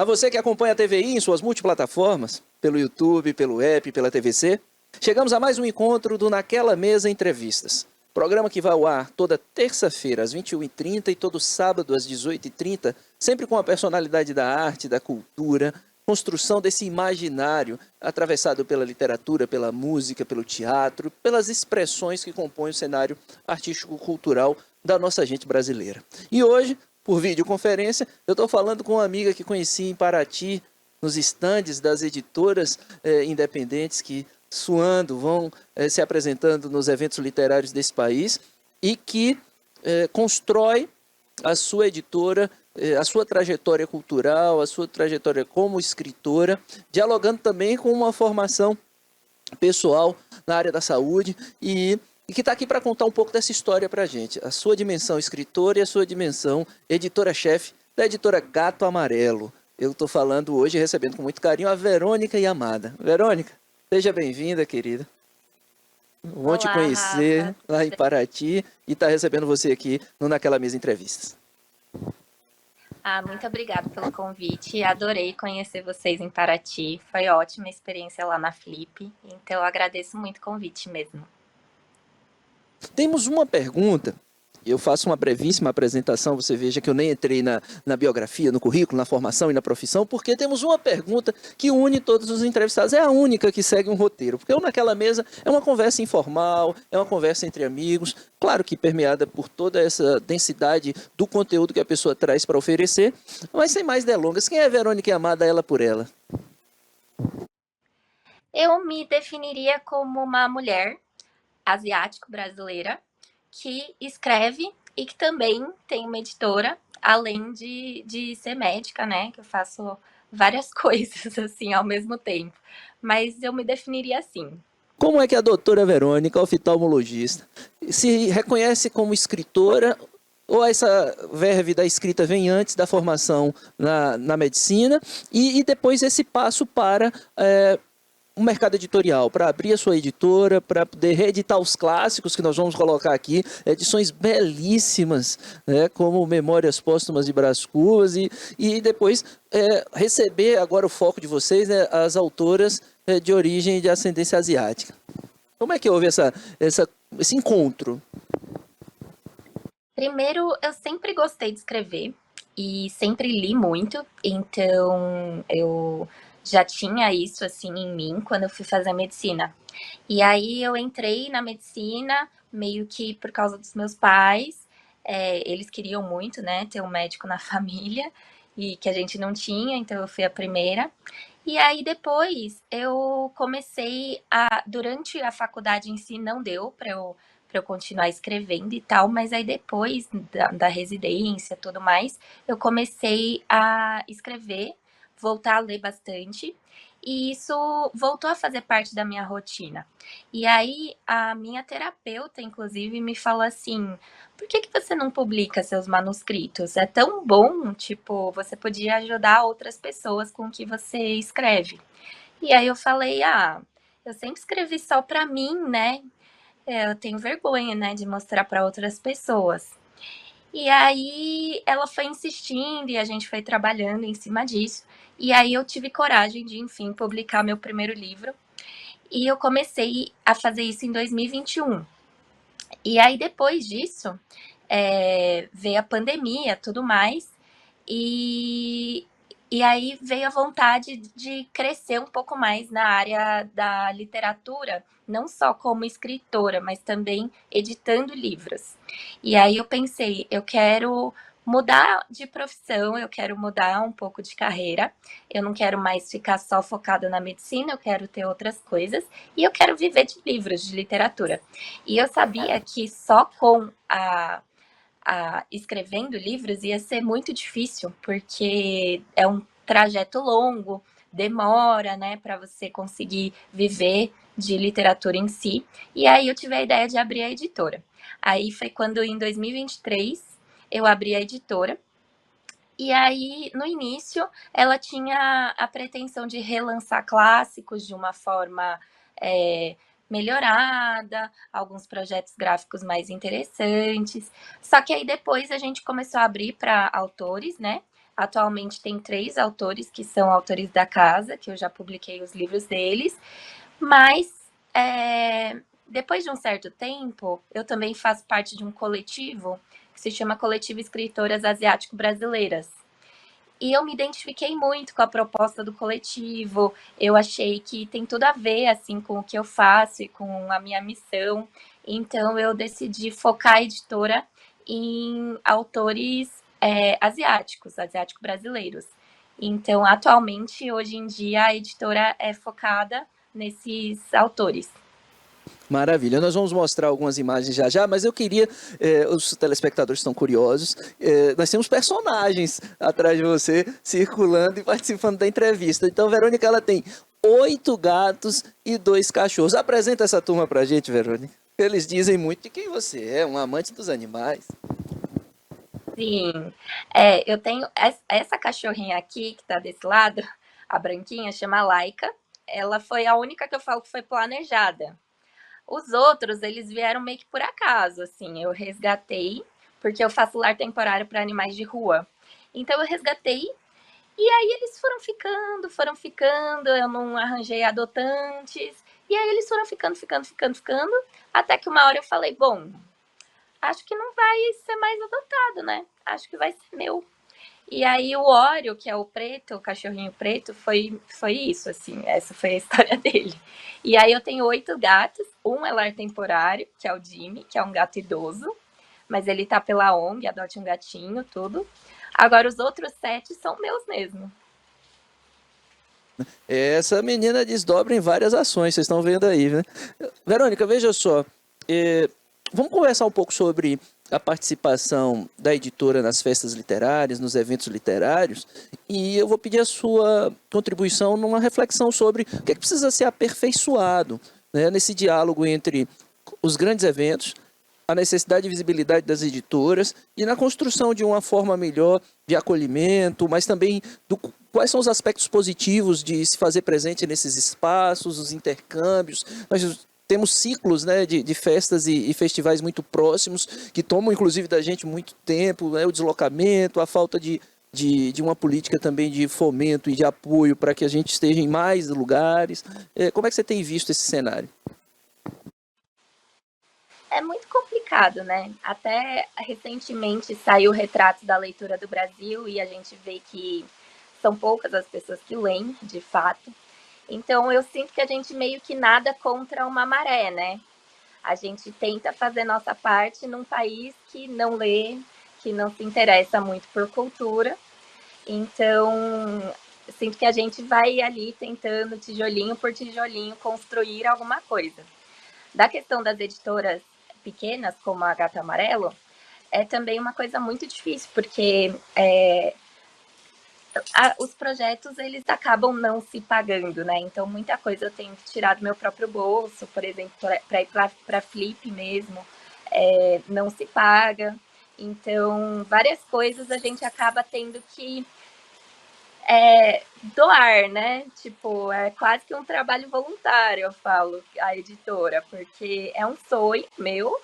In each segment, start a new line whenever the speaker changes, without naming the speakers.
A você que acompanha a TVI em suas multiplataformas, pelo YouTube, pelo app, pela TVC, chegamos a mais um encontro do Naquela Mesa Entrevistas. Programa que vai ao ar toda terça-feira às 21h30 e todo sábado às 18h30, sempre com a personalidade da arte, da cultura, construção desse imaginário atravessado pela literatura, pela música, pelo teatro, pelas expressões que compõem o cenário artístico-cultural da nossa gente brasileira. E hoje, por videoconferência, eu estou falando com uma amiga que conheci em Paraty, nos estandes das editoras independentes que, suando, vão se apresentando nos eventos literários desse país e que constrói a sua editora, a sua trajetória cultural, a sua trajetória como escritora, dialogando também com uma formação pessoal na área da saúde e que está aqui para contar um pouco dessa história para a gente. A sua dimensão escritora e a sua dimensão editora-chefe da editora Gato Amarelo. Eu estou falando hoje, recebendo com muito carinho, a Verônica Yamada. Verônica, seja bem-vinda, querida. Bom te conhecer,
Rafa.
lá em Paraty, e estar recebendo você aqui no Naquela Mesa Entrevistas.
Muito obrigada pelo convite. Adorei conhecer vocês em Paraty. Foi ótima experiência lá na Flip. Então, eu agradeço muito o convite mesmo.
Temos uma pergunta, eu faço uma brevíssima apresentação, você veja que eu nem entrei na biografia, no currículo, na formação e na profissão, porque temos uma pergunta que une todos os entrevistados, é a única que segue um roteiro, porque Naquela Mesa é uma conversa informal, é uma conversa entre amigos, claro que permeada por toda essa densidade do conteúdo que a pessoa traz para oferecer, mas sem mais delongas, quem é Verônica Yamada, ela por ela?
Eu me definiria como uma mulher asiático-brasileira que escreve e que também tem uma editora, além de ser médica, né? Que eu faço várias coisas assim ao mesmo tempo. Mas eu me definiria assim.
Como é que a doutora Verônica, oftalmologista, se reconhece como escritora ou essa verve da escrita vem antes da formação na medicina e depois esse passo para o mercado editorial, para abrir a sua editora, para poder reeditar os clássicos que nós vamos colocar aqui, edições belíssimas, né, como Memórias Póstumas de Brás Cubas, e depois receber agora o foco de vocês, né, as autoras de origem e de ascendência asiática. Como é que houve esse encontro?
Primeiro, eu sempre gostei de escrever e sempre li muito, então eu já tinha isso assim em mim quando eu fui fazer medicina. E aí eu entrei na medicina meio que por causa dos meus pais, eles queriam muito, né, ter um médico na família e que a gente não tinha, então eu fui a primeira. E aí depois eu comecei durante a faculdade em si não deu para eu continuar escrevendo e tal, mas aí depois da residência e tudo mais, eu comecei a escrever, voltar a ler bastante, e isso voltou a fazer parte da minha rotina. E aí a minha terapeuta, inclusive, me falou assim: por que você não publica seus manuscritos? É tão bom, tipo, você podia ajudar outras pessoas com o que você escreve. E aí eu falei: eu sempre escrevi só para mim, né? Eu tenho vergonha, né, de mostrar para outras pessoas. E aí ela foi insistindo e a gente foi trabalhando em cima disso. E aí eu tive coragem de, enfim, publicar meu primeiro livro. E eu comecei a fazer isso em 2021. E aí depois disso, veio a pandemia, tudo mais. E, e aí veio a vontade de crescer um pouco mais na área da literatura, não só como escritora, mas também editando livros. E aí eu pensei, eu quero mudar de profissão, eu quero mudar um pouco de carreira, eu não quero mais ficar só focada na medicina, eu quero ter outras coisas, e eu quero viver de livros, de literatura. E eu sabia que só com escrevendo livros ia ser muito difícil, porque é um trajeto longo, demora, né, para você conseguir viver de literatura em si. E aí eu tive a ideia de abrir a editora. Aí foi quando, em 2023, eu abri a editora. E aí, no início, ela tinha a pretensão de relançar clássicos de uma forma melhorada, alguns projetos gráficos mais interessantes. Só que aí depois a gente começou a abrir para autores, né? Atualmente tem 3 autores que são autores da casa, que eu já publiquei os livros deles, mas depois de um certo tempo, eu também faço parte de um coletivo que se chama Coletivo Escritoras Asiático-Brasileiras. E eu me identifiquei muito com a proposta do coletivo, eu achei que tem tudo a ver assim, com o que eu faço e com a minha missão. Então eu decidi focar a editora em autores asiático-brasileiros. Então, atualmente, hoje em dia, a editora é focada nesses autores.
Maravilha, nós vamos mostrar algumas imagens já já, mas eu queria, os telespectadores estão curiosos, nós temos personagens atrás de você, circulando e participando da entrevista. Então, Verônica, ela tem 8 gatos e 2 cachorros. Apresenta essa turma pra gente, Verônica. Eles dizem muito de quem você é, um amante dos animais.
Sim, eu tenho essa cachorrinha aqui, que tá desse lado, a branquinha, chama Laika. Ela foi a única que eu falo que foi planejada. Os outros, eles vieram meio que por acaso, assim. Eu resgatei, porque eu faço lar temporário para animais de rua. Então eu resgatei, e aí eles foram ficando, eu não arranjei adotantes, e aí eles foram ficando, até que uma hora eu falei, bom, acho que não vai ser mais adotado, né? Acho que vai ser meu. E aí o Oreo, que é o preto, o cachorrinho preto, foi isso, assim, essa foi a história dele. E aí eu tenho 8 gatos, um é lar temporário, que é o Jimmy, que é um gato idoso, mas ele tá pela ONG, adote um gatinho, tudo. Agora os outros 7 são meus mesmo.
Essa menina desdobra em várias ações, vocês estão vendo aí, né? Verônica, veja só, vamos conversar um pouco sobre a participação da editora nas festas literárias, nos eventos literários, e eu vou pedir a sua contribuição numa reflexão sobre o que é que precisa ser aperfeiçoado, né, nesse diálogo entre os grandes eventos, a necessidade de visibilidade das editoras e na construção de uma forma melhor de acolhimento, mas também quais são os aspectos positivos de se fazer presente nesses espaços, os intercâmbios. Nós temos ciclos, né, de festas e festivais muito próximos, que tomam inclusive da gente muito tempo, né, o deslocamento, a falta de uma política também de fomento e de apoio para que a gente esteja em mais lugares. Como é que você tem visto esse cenário?
É muito complicado, né? Até recentemente saiu o retrato da leitura do Brasil e a gente vê que são poucas as pessoas que leem, de fato. Então eu sinto que a gente meio que nada contra uma maré, né? A gente tenta fazer nossa parte num país que não lê, que não se interessa muito por cultura. Então, sinto que a gente vai ali tentando, tijolinho por tijolinho, construir alguma coisa. Da questão das editoras pequenas, como a Gato Amarelo, é também uma coisa muito difícil, porque os projetos eles acabam não se pagando, né? Então muita coisa eu tenho que tirar do meu próprio bolso, por exemplo, para ir para Flip mesmo, não se paga. Então várias coisas a gente acaba tendo que doar, né? Tipo, é quase que um trabalho voluntário, eu falo, a editora, porque é um sonho meu,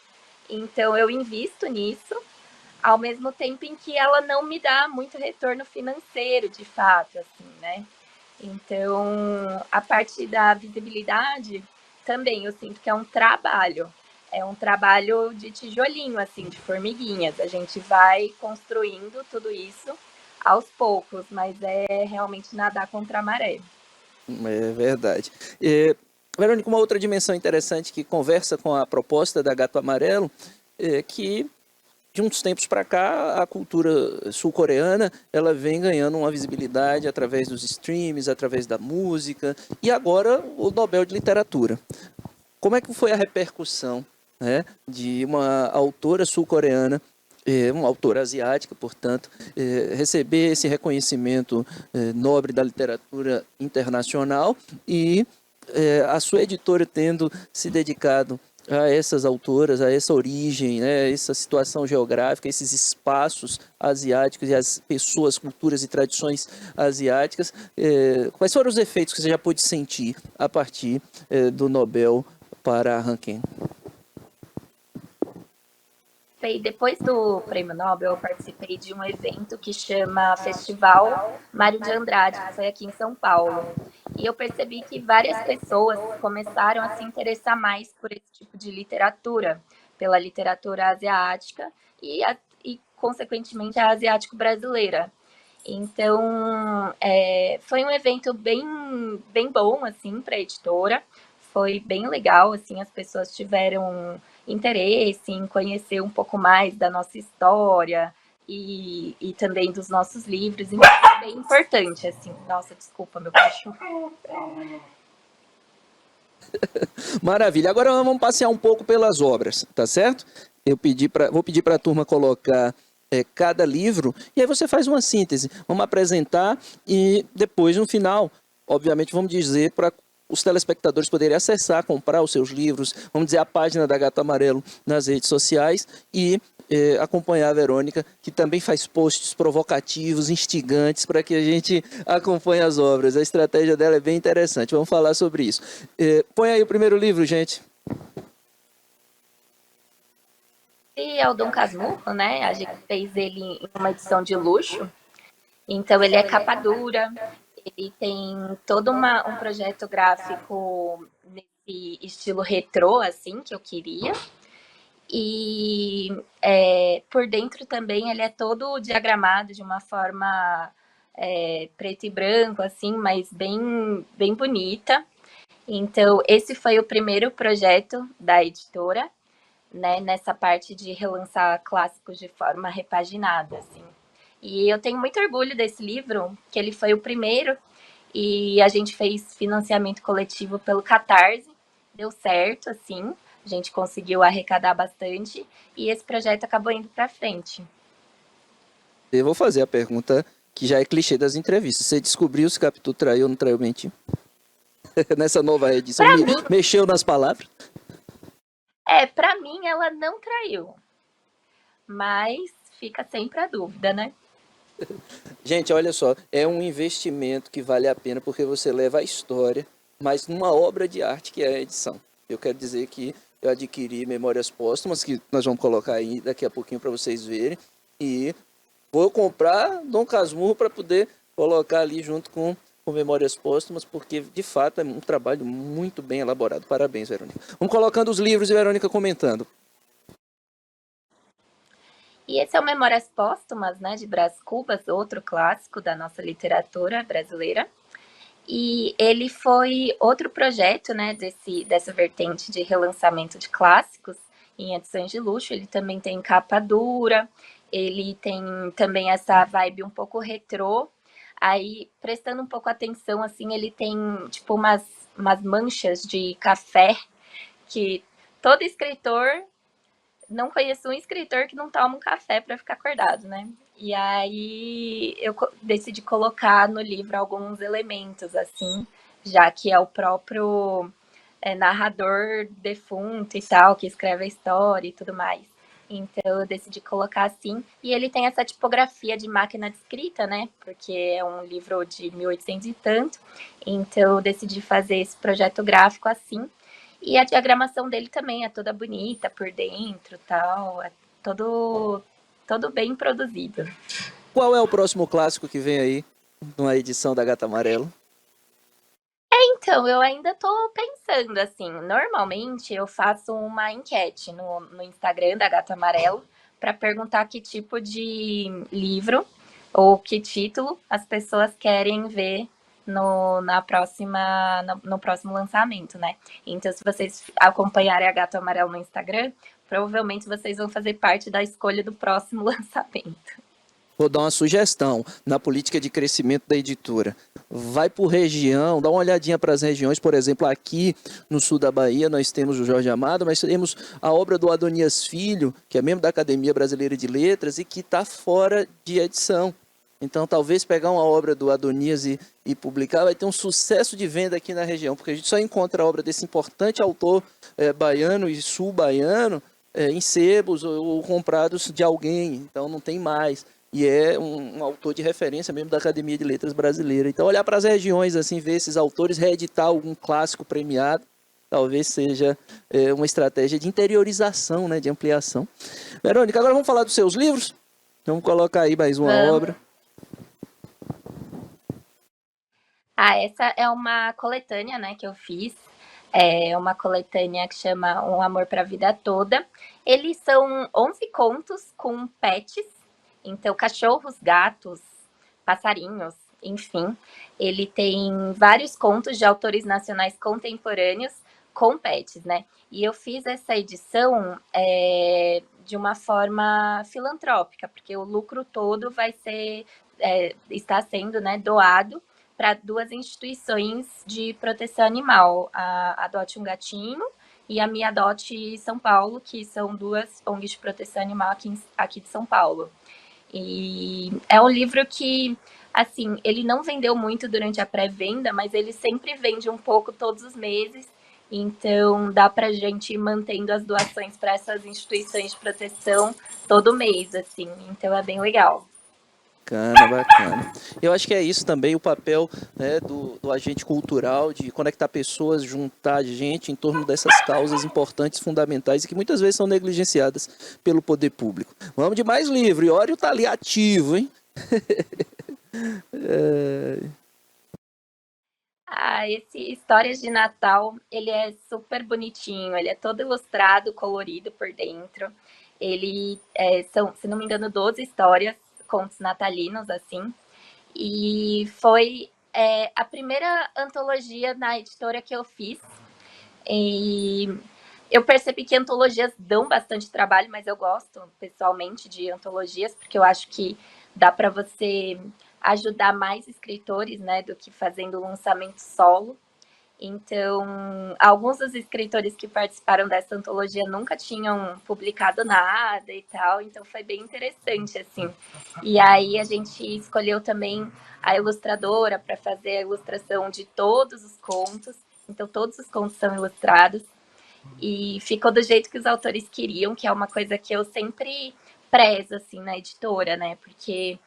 então eu invisto nisso, ao mesmo tempo em que ela não me dá muito retorno financeiro, de fato, assim, né? Então, a parte da visibilidade também eu sinto que é um trabalho. É um trabalho de tijolinho, assim, de formiguinhas. A gente vai construindo tudo isso aos poucos, mas é realmente nadar contra a maré.
É verdade. Verônica, uma outra dimensão interessante que conversa com a proposta da Gato Amarelo é que de uns tempos para cá, a cultura sul-coreana ela vem ganhando uma visibilidade através dos streams, através da música, e agora o Nobel de Literatura. Como é que foi a repercussão, né, de uma autora sul-coreana, uma autora asiática, portanto, receber esse reconhecimento nobre da literatura internacional e a sua editora tendo se dedicado a essas autoras, a essa origem, né, essa situação geográfica, esses espaços asiáticos e as pessoas, culturas e tradições asiáticas. Quais foram os efeitos que você já pôde sentir a partir do Nobel para Han Ken?
participei, depois do Prêmio Nobel, eu participei de um evento que chama Festival Mário de Andrade, que foi aqui em São Paulo. E eu percebi que várias pessoas começaram a se interessar mais por esse tipo de literatura, pela literatura asiática e consequentemente, a asiático-brasileira. Então, foi um evento bem bom, assim, para a editora. Foi bem legal, assim, as pessoas tiveram interesse em conhecer um pouco mais da nossa história e também dos nossos livros. Então, é bem importante, assim. Nossa, desculpa, meu cachorro.
Maravilha. Agora vamos passear um pouco pelas obras, tá certo? Vou pedir para a turma colocar cada livro e aí você faz uma síntese. Vamos apresentar e depois, no final, obviamente, vamos dizer para os telespectadores poderem acessar, comprar os seus livros, vamos dizer a página da Gato Amarelo nas redes sociais e acompanhar a Verônica, que também faz posts provocativos, instigantes, para que a gente acompanhe as obras. A estratégia dela é bem interessante. Vamos falar sobre isso. Põe aí o primeiro livro, gente.
E é o Dom Casmurro, né? A gente fez ele em uma edição de luxo. Então, ele é capa dura, ele tem todo um projeto gráfico nesse estilo retrô, assim, que eu queria. E por dentro também ele é todo diagramado de uma forma preto e branco, assim, mas bem bonita. Então, esse foi o primeiro projeto da editora, né, nessa parte de relançar clássicos de forma repaginada, assim. E eu tenho muito orgulho desse livro, que ele foi o primeiro, e a gente fez financiamento coletivo pelo Catarse, deu certo, assim, a gente conseguiu arrecadar bastante, e esse projeto acabou indo para frente.
Eu vou fazer a pergunta que já é clichê das entrevistas. Você descobriu se Capitu traiu ou não traiu mentir? Nessa nova edição, mexeu nas palavras?
Para mim ela não traiu, mas fica sempre a dúvida, né?
Gente, olha só, é um investimento que vale a pena porque você leva a história, mas numa obra de arte que é a edição. Eu quero dizer que eu adquiri Memórias Póstumas, que nós vamos colocar aí daqui a pouquinho para vocês verem, e vou comprar Dom Casmurro para poder colocar ali junto com Memórias Póstumas, porque de fato é um trabalho muito bem elaborado. Parabéns, Verônica. Vamos colocando os livros e Verônica comentando.
E esse é o Memórias Póstumas, né, de Brás Cubas, outro clássico da nossa literatura brasileira. E ele foi outro projeto, né, dessa vertente de relançamento de clássicos em edições de luxo. Ele também tem capa dura, ele tem também essa vibe um pouco retrô. Aí, prestando um pouco atenção, assim, ele tem tipo umas manchas de café que todo escritor, não conheço um escritor que não toma um café para ficar acordado, né? E aí eu decidi colocar no livro alguns elementos, assim, já que é o próprio narrador defunto e tal, que escreve a história e tudo mais. Então eu decidi colocar assim. E ele tem essa tipografia de máquina de escrita, né? Porque é um livro de 1800 e tanto. Então eu decidi fazer esse projeto gráfico assim. E a diagramação dele também é toda bonita por dentro, tal, é todo bem produzido.
Qual é o próximo clássico que vem aí numa edição da Gata Amarelo?
Então, eu ainda tô pensando assim. Normalmente eu faço uma enquete no Instagram da Gato Amarelo para perguntar que tipo de livro ou que título as pessoas querem ver no próximo lançamento, né? Então, se vocês acompanharem a Gato Amarelo no Instagram, provavelmente vocês vão fazer parte da escolha do próximo lançamento.
Vou dar uma sugestão na política de crescimento da editora. Vai por região, dá uma olhadinha para as regiões. Por exemplo, aqui no sul da Bahia nós temos o Jorge Amado, mas temos a obra do Adonias Filho, que é membro da Academia Brasileira de Letras e que está fora de edição. Então, talvez pegar uma obra do Adonias e publicar vai ter um sucesso de venda aqui na região, porque a gente só encontra a obra desse importante autor baiano e sul-baiano em sebos ou comprados de alguém. Então, não tem mais. E é um autor de referência mesmo da Academia de Letras Brasileira. Então, olhar para as regiões, assim, ver esses autores, reeditar algum clássico premiado, talvez seja uma estratégia de interiorização, né, de ampliação. Verônica, agora vamos falar dos seus livros? Vamos colocar aí mais uma
Vamos.
obra.
Essa é uma coletânea, né, que eu fiz. É uma coletânea que chama Um Amor para a Vida Toda. Eles são 11 contos com pets, então cachorros, gatos, passarinhos, enfim. Ele tem vários contos de autores nacionais contemporâneos com pets, né? E eu fiz essa edição de uma forma filantrópica, porque o lucro todo vai ser, está sendo, né, doado para 2 instituições de proteção animal, a Adote um Gatinho e a Me Adote São Paulo, que são 2 ONGs de proteção animal aqui de São Paulo. E é um livro que, assim, ele não vendeu muito durante a pré-venda, mas ele sempre vende um pouco todos os meses. Então, dá para a gente ir mantendo as doações para essas instituições de proteção todo mês, assim. Então, é bem legal.
Bacana, bacana. Eu acho que é isso também, o papel, né, do agente cultural, de conectar pessoas, juntar gente em torno dessas causas importantes, fundamentais e que muitas vezes são negligenciadas pelo poder público. Vamos de mais livro. E Iório tá ali ativo, hein?
Esse Histórias de Natal, ele é super bonitinho, ele é todo ilustrado, colorido por dentro. Ele são, se não me engano, 12 histórias, contos natalinos, assim. E foi a primeira antologia na editora que eu fiz. E eu percebi que antologias dão bastante trabalho, mas eu gosto pessoalmente de antologias, porque eu acho que dá para você ajudar mais escritores, né, do que fazendo lançamento solo. Então, alguns dos escritores que participaram dessa antologia nunca tinham publicado nada e tal, então foi bem interessante, assim. E aí a gente escolheu também a ilustradora para fazer a ilustração de todos os contos, então todos os contos são ilustrados, e ficou do jeito que os autores queriam, que é uma coisa que eu sempre prezo, assim, na editora, né, porque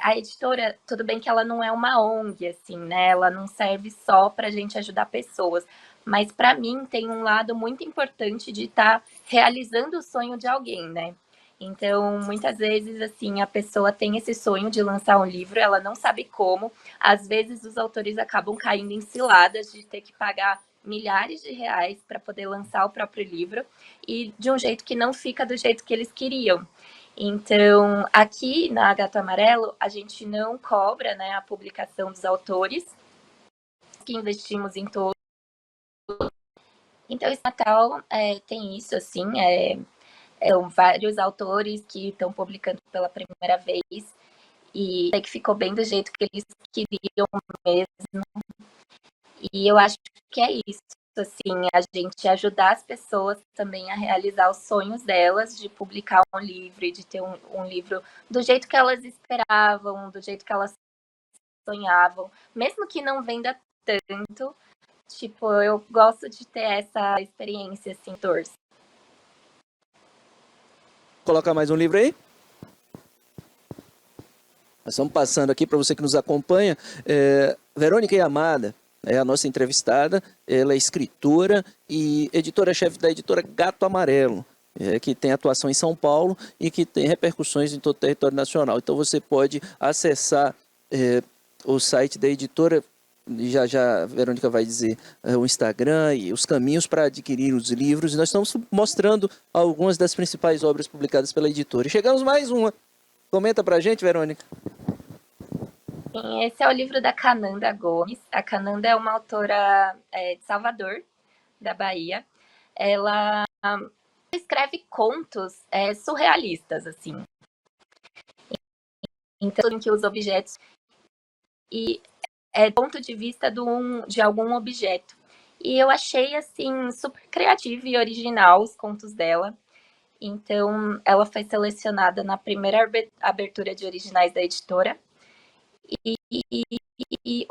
a editora, tudo bem que ela não é uma ONG, assim, né, ela não serve só pra gente ajudar pessoas, mas para mim tem um lado muito importante de estar realizando o sonho de alguém, né. Então, muitas vezes, assim, a pessoa tem esse sonho de lançar um livro, ela não sabe como, às vezes os autores acabam caindo em ciladas de ter que pagar milhares de reais para poder lançar o próprio livro e de um jeito que não fica do jeito que eles queriam. Então, aqui na Gato Amarelo, a gente não cobra, né, a publicação dos autores, que investimos em todo. Então, esse Natal tem isso, assim, são vários autores que estão publicando pela primeira vez e que ficou bem do jeito que eles queriam mesmo. E eu acho que é isso, assim, a gente ajudar as pessoas também a realizar os sonhos delas de publicar um livro e de ter um livro do jeito que elas esperavam, do jeito que elas sonhavam, mesmo que não venda tanto, tipo, eu gosto de ter essa experiência, assim, torço.
Colocar mais um livro aí? Nós estamos passando aqui para você que nos acompanha. Verônica Yamada é a nossa entrevistada. Ela é escritora e editora-chefe da editora Gato Amarelo, que tem atuação em São Paulo e que tem repercussões em todo o território nacional. Então você pode acessar o site da editora. Já já a Verônica vai dizer o Instagram e os caminhos para adquirir os livros. E nós estamos mostrando algumas das principais obras publicadas pela editora. E chegamos mais uma. Comenta pra gente, Verônica.
Esse é o livro da Cananda Gomes. A Cananda é uma autora de Salvador, da Bahia. Ela escreve contos surrealistas, assim. Então, em que os objetos e do ponto de vista de algum objeto. E eu achei, assim, super criativo e original os contos dela. Então, ela foi selecionada na primeira abertura de originais da editora. E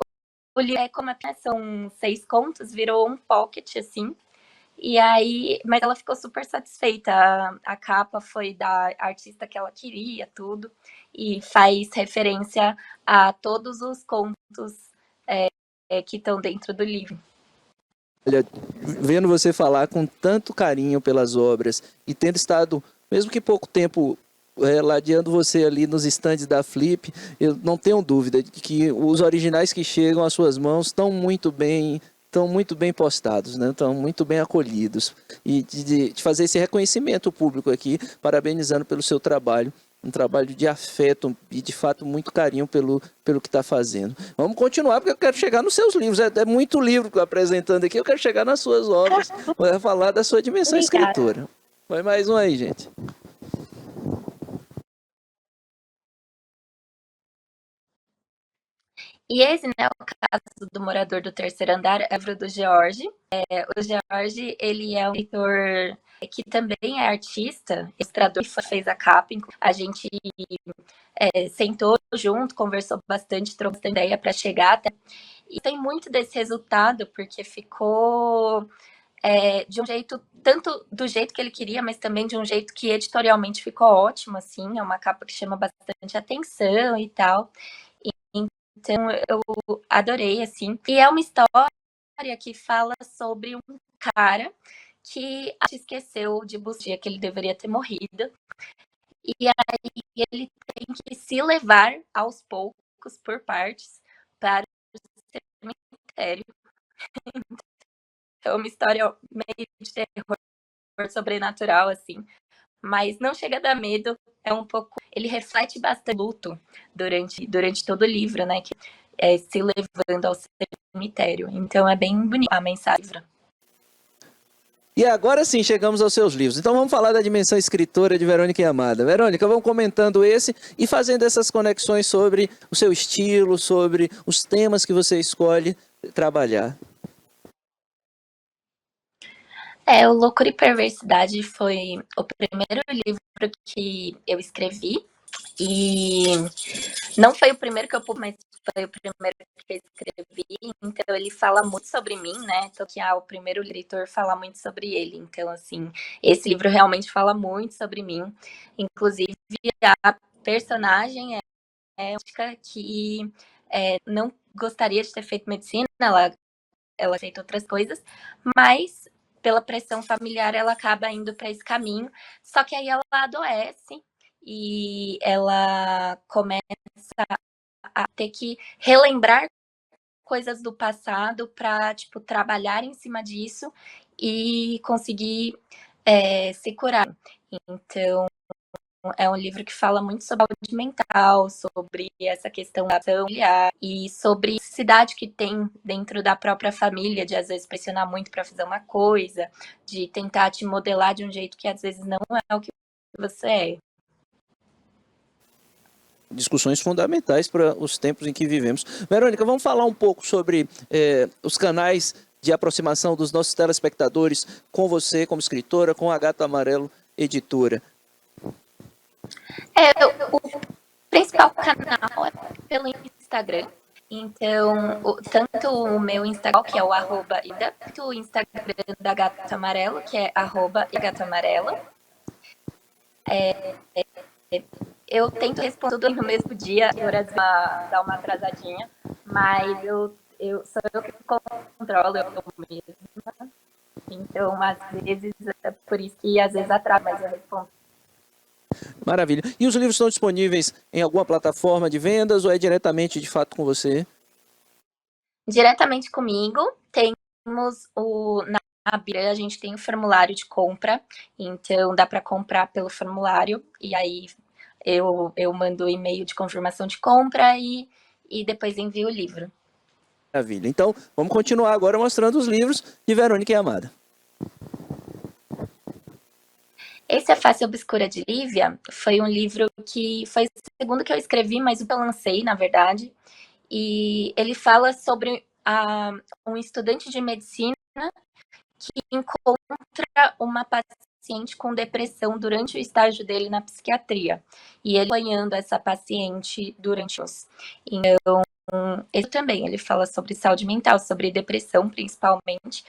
o livro, como são 6 contos, virou um pocket, assim. E aí, mas ela ficou super satisfeita. A capa foi da artista que ela queria, tudo. E faz referência a todos os contos que estão dentro do livro.
Olha, vendo você falar com tanto carinho pelas obras e tendo estado, mesmo que pouco tempo, ladeando você ali nos estandes da Flip, eu não tenho dúvida de que os originais que chegam às suas mãos estão muito bem postados, né? Estão muito bem acolhidos. E de fazer esse reconhecimento público aqui, parabenizando pelo seu trabalho, um trabalho de afeto e de fato muito carinho pelo que está fazendo. Vamos continuar, porque eu quero chegar nos seus livros. É muito livro que eu apresentando aqui, eu quero chegar nas suas obras, vou falar da sua dimensão
Obrigada.
escritora. Vai mais um aí, gente.
E esse, né, é o caso do morador do terceiro andar, é o do George. O George, ele é um escritor que também é artista, ilustrador, que fez a capa. A gente sentou junto, conversou bastante, trocou bastante ideia para chegar até. E tem muito desse resultado, porque ficou de um jeito, tanto do jeito que ele queria, mas também de um jeito que editorialmente ficou ótimo, assim. É uma capa que chama bastante atenção e tal. Então, eu adorei, assim. E é uma história que fala sobre um cara que esqueceu de buscar que ele deveria ter morrido. E aí ele tem que se levar aos poucos, por partes, para o cemitério. É uma história meio de terror sobrenatural, assim. Mas não chega a dar medo. É um pouco. Ele reflete bastante luto durante todo o livro, né? Que se levando ao cemitério. Então é bem bonita a mensagem.
E agora sim, chegamos aos seus livros. Então vamos falar da dimensão escritora de Verônica Yamada. Verônica, vamos comentando esse e fazendo essas conexões sobre o seu estilo, sobre os temas que você escolhe trabalhar.
O Loucura e Perversidade foi o primeiro livro que eu escrevi. E não foi o primeiro que eu publiquei, mas foi o primeiro que eu escrevi. Então ele fala muito sobre mim, né? Então que o primeiro leitor fala muito sobre ele. Então, assim, esse livro realmente fala muito sobre mim. Inclusive, a personagem é uma que não gostaria de ter feito medicina, ela feito outras coisas, mas pela pressão familiar ela acaba indo para esse caminho. Só que aí ela adoece e ela começa a ter que relembrar coisas do passado para tipo trabalhar em cima disso e conseguir se curar. Então é um livro que fala muito sobre saúde mental, sobre essa questão da familiar e sobre a necessidade que tem dentro da própria família de às vezes pressionar muito para fazer uma coisa, de tentar te modelar de um jeito que às vezes não é o que você é.
Discussões fundamentais para os tempos em que vivemos. Verônica, vamos falar um pouco sobre os canais de aproximação dos nossos telespectadores com você como escritora, com a Gato Amarelo Editora.
O principal canal é pelo Instagram. Então, tanto o meu Instagram, que é o @ida, quanto o Instagram da Gata Amarelo, que é @gatoamarela. Eu tento responder tudo no mesmo dia, horas dá uma atrasadinha, mas sou eu que controlo eu mesma. Então, às vezes, é por isso que às vezes atrasa, mas eu respondo.
Maravilha. E os livros estão disponíveis em alguma plataforma de vendas ou é diretamente, de fato, com você?
Diretamente comigo. Temos na Bira, a gente tem o formulário de compra, então dá para comprar pelo formulário, e aí eu mando o e-mail de confirmação de compra e depois envio o livro.
Maravilha. Então, vamos continuar agora mostrando os livros de Verônica Yamada.
Esse A Face Obscura de Lívia foi um livro que foi o segundo que eu escrevi, mas o que eu lancei, na verdade. E ele fala sobre um estudante de medicina que encontra uma paciente com depressão durante o estágio dele na psiquiatria. E ele acompanhando essa paciente durante os. Então, ele também, ele fala sobre saúde mental, sobre depressão, principalmente,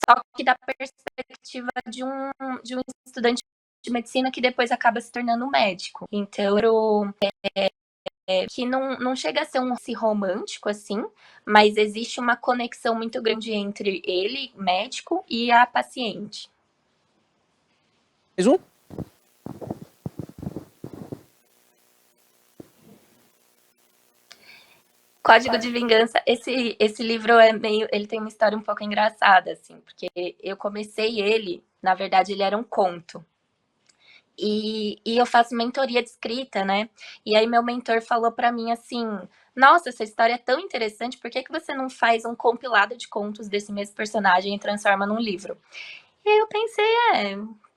só que da perspectiva de um estudante de medicina que depois acaba se tornando médico. Então, que não chega a ser um romance romântico, assim, mas existe uma conexão muito grande entre ele, médico, e a paciente.
Mais um?
Código de Vingança, esse livro ele tem uma história um pouco engraçada, assim, porque eu comecei ele, na verdade, ele era um conto. E eu faço mentoria de escrita, né? E aí meu mentor falou para mim assim: nossa, essa história é tão interessante, por que você não faz um compilado de contos desse mesmo personagem e transforma num livro? E aí eu pensei,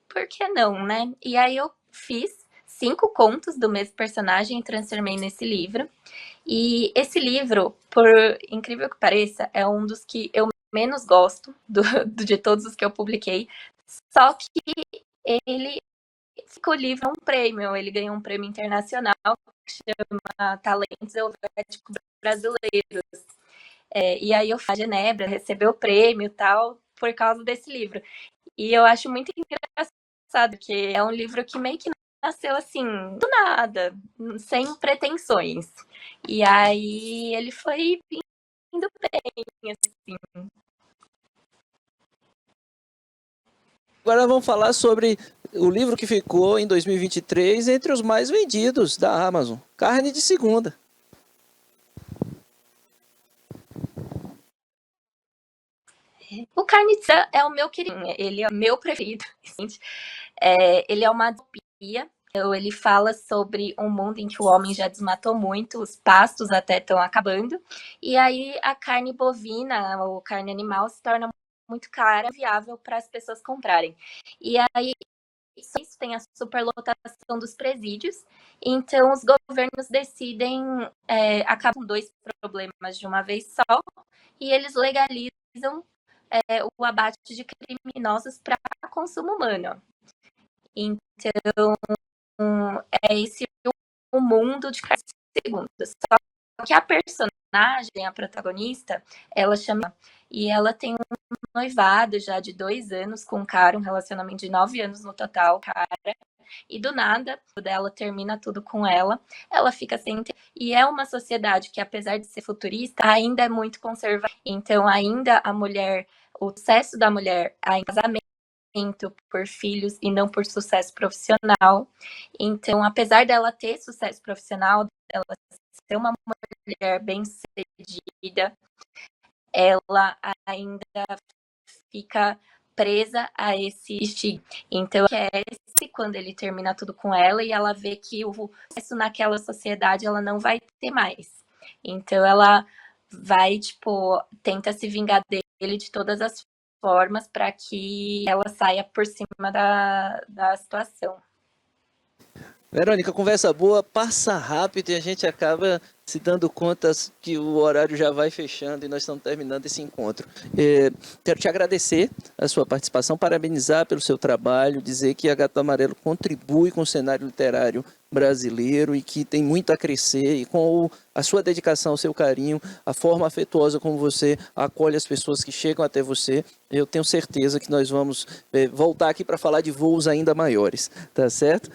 por que não, né? E aí eu fiz 5 contos do mesmo personagem e transformei nesse livro. E esse livro, por incrível que pareça, é um dos que eu menos gosto de todos os que eu publiquei. Só que ele ficou livre um prêmio, ele ganhou um prêmio internacional que chama Talentos Helvéticos Brasileiros. E aí eu fui a Genebra, recebeu o prêmio e tal, por causa desse livro. E eu acho muito engraçado, que é um livro que meio que nasceu assim, do nada, sem pretensões. E aí ele foi indo bem, assim.
Agora vamos falar sobre o livro que ficou em 2023 entre os mais vendidos da Amazon, Carne de Segunda.
O Carne de Segunda é o meu queridinho, ele é o meu preferido. Ele é uma distopia. Ele fala sobre um mundo em que o homem já desmatou muito, os pastos até estão acabando, e aí a carne bovina, ou carne animal, se torna muito cara, viável para as pessoas comprarem. E aí isso tem a superlotação dos presídios, então os governos decidem acabar com 2 problemas de uma vez só, e eles legalizam o abate de criminosos para consumo humano. Então, é esse o mundo de Carne de Segunda. Só que a personagem, a protagonista, ela chama... E ela tem um noivado já de 2 anos com um cara, um relacionamento de 9 anos no total, cara. E do nada, dela termina tudo com ela. Ela fica sem... E é uma sociedade que, apesar de ser futurista, ainda é muito conservadora. Então, ainda a mulher... O sucesso da mulher em casamento, por filhos e não por sucesso profissional. Então, apesar dela ter sucesso profissional, ela ser uma mulher bem-sucedida, ela ainda fica presa a esse estigma. Então, quando ele termina tudo com ela e ela vê que o sucesso naquela sociedade ela não vai ter mais. Então, ela vai, tenta se vingar dele de todas as formas para que ela saia por cima da situação.
Verônica, conversa boa, passa rápido e a gente acaba se dando conta que o horário já vai fechando e nós estamos terminando esse encontro. Quero te agradecer a sua participação, parabenizar pelo seu trabalho, dizer que a Gato Amarelo contribui com o cenário literário brasileiro e que tem muito a crescer, e com a sua dedicação, o seu carinho, a forma afetuosa como você acolhe as pessoas que chegam até você, eu tenho certeza que nós vamos voltar aqui para falar de voos ainda maiores, tá certo?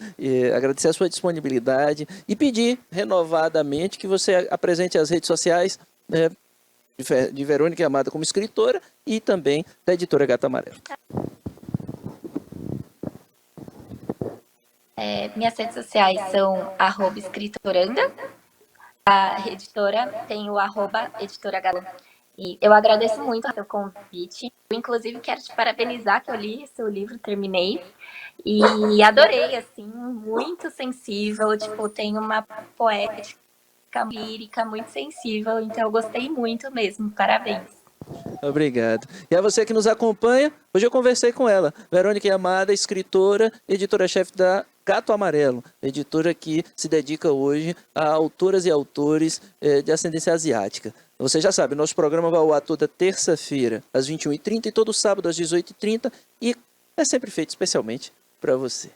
Agradecer a sua disponibilidade e pedir renovadamente que você apresente as redes sociais de Verônica Yamada como escritora e também da editora Gato Amarelo.
Minhas redes sociais são @escritoranda. A editora tem o @editora E eu agradeço muito o seu convite. Eu, inclusive, quero te parabenizar que eu li seu livro, terminei. E adorei, assim, muito sensível. Tem uma poética lírica muito sensível. Então, eu gostei muito mesmo. Parabéns.
Obrigado. E a você que nos acompanha, hoje eu conversei com ela, Verônica Yamada, escritora, editora-chefe da Gato Amarelo, editora que se dedica hoje a autoras e autores de ascendência asiática. Você já sabe, nosso programa vai ao ar toda terça-feira, às 21h30 e todo sábado às 18h30 e é sempre feito especialmente para você.